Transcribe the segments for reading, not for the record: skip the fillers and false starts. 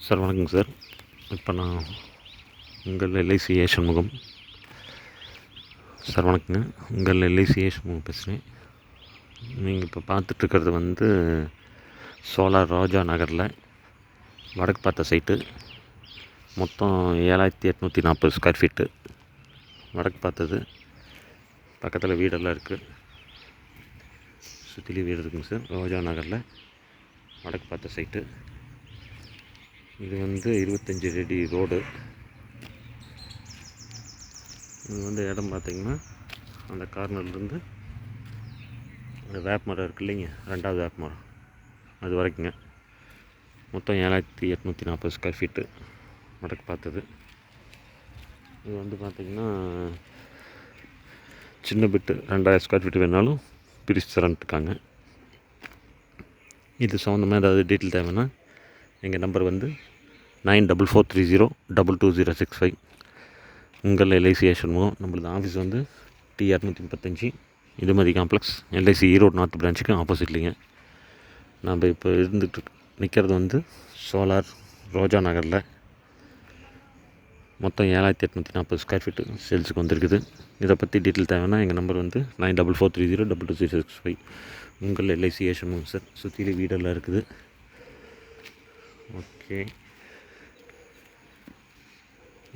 Sir வணக்கங்க sir. இப்போ நான் உங்கள் எல்ஐசி சண்முகம். சார் வணக்கங்க. உங்கள் எல்ஐசி சண்முகம் பேசுகிறேன். நீங்கள் இப்போ பார்த்துட்ருக்கிறது வந்து சோலார் ரோஜா நகரில் வடக்கு பார்த்த சைட்டு. மொத்தம் 7840 ஸ்கொயர் ஃபீட்டு வடக்கு பார்த்தது. பக்கத்தில் வீடெல்லாம் இருக்குது, சுற்றிலையும் வீடு இருக்குங்க சார். ரோஜா நகரில் வடக்கு பார்த்த சைட்டு. இது வந்து 25 அடி ரோடு. இது வந்து இடம் பார்த்திங்கன்னா அந்த கார்னர்லேருந்து அந்த வேப்ப மரம் இருக்குது இல்லைங்க, 2வது வேப்ப மரம், அது வரைக்குங்க. மொத்தம் 7840 ஸ்கொயர் ஃபீட்டு வடக்கு பார்த்தது. இது வந்து பார்த்திங்கன்னா சின்ன பிட்டு 2000 ஸ்கொயர் ஃபீட்டு வேணாலும் பிரித்து தரன்ட்டுருக்காங்க. இது சம்மந்தமாக ஏதாவது டீட்டெயில் தேவைன்னா எங்கள் நம்பர் வந்து 9443022065. உங்கள் எல்ஐசி சண்முகம். நம்மளது ஆஃபீஸ் வந்து T235 Idumathi complex, LIC Erode north பிரான்ச்சுக்கு ஆப்போசிட்லிங்க. நம்ம இப்போ நிற்கிறது வந்து சோலார் ரோஜா நகரில். மொத்தம் 7840 ஸ்கொயர் ஃபீட்டு சேல்ஸுக்கு வந்துருக்குது. இதை பற்றி டீட்டெயில் தேவைன்னா எங்கள் நம்பர் வந்து 9443022065. உங்கள் எல்ஐசி சண்முகம் சார். சுற்றிலே வீடெல்லாம் இருக்குது. ஓகே.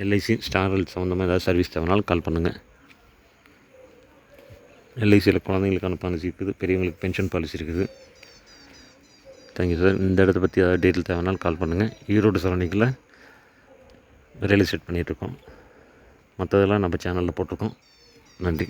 எல்ஐசி ஸ்டார் ஹெல்த் சம்மந்தமாக ஏதாவது சர்வீஸ் தேவைனாலும் கால் பண்ணுங்கள். எல்ஐசியில் குழந்தைங்களுக்கான பாலிசி இருக்குது, பெரியவங்களுக்கு பென்ஷன் பாலிசி இருக்குது. Thank you sir. இந்த இடத்த பற்றி ஏதாவது டீட்டெயில் தேவைனாலும் கால் பண்ணுங்கள். ஈரோடு சரௌண்டிங்கில் ரியல் எஸ்டேட் பண்ணிகிட்ருக்கோம். மற்றதெல்லாம் நம்ம சேனலில் போட்டிருக்கோம். நன்றி.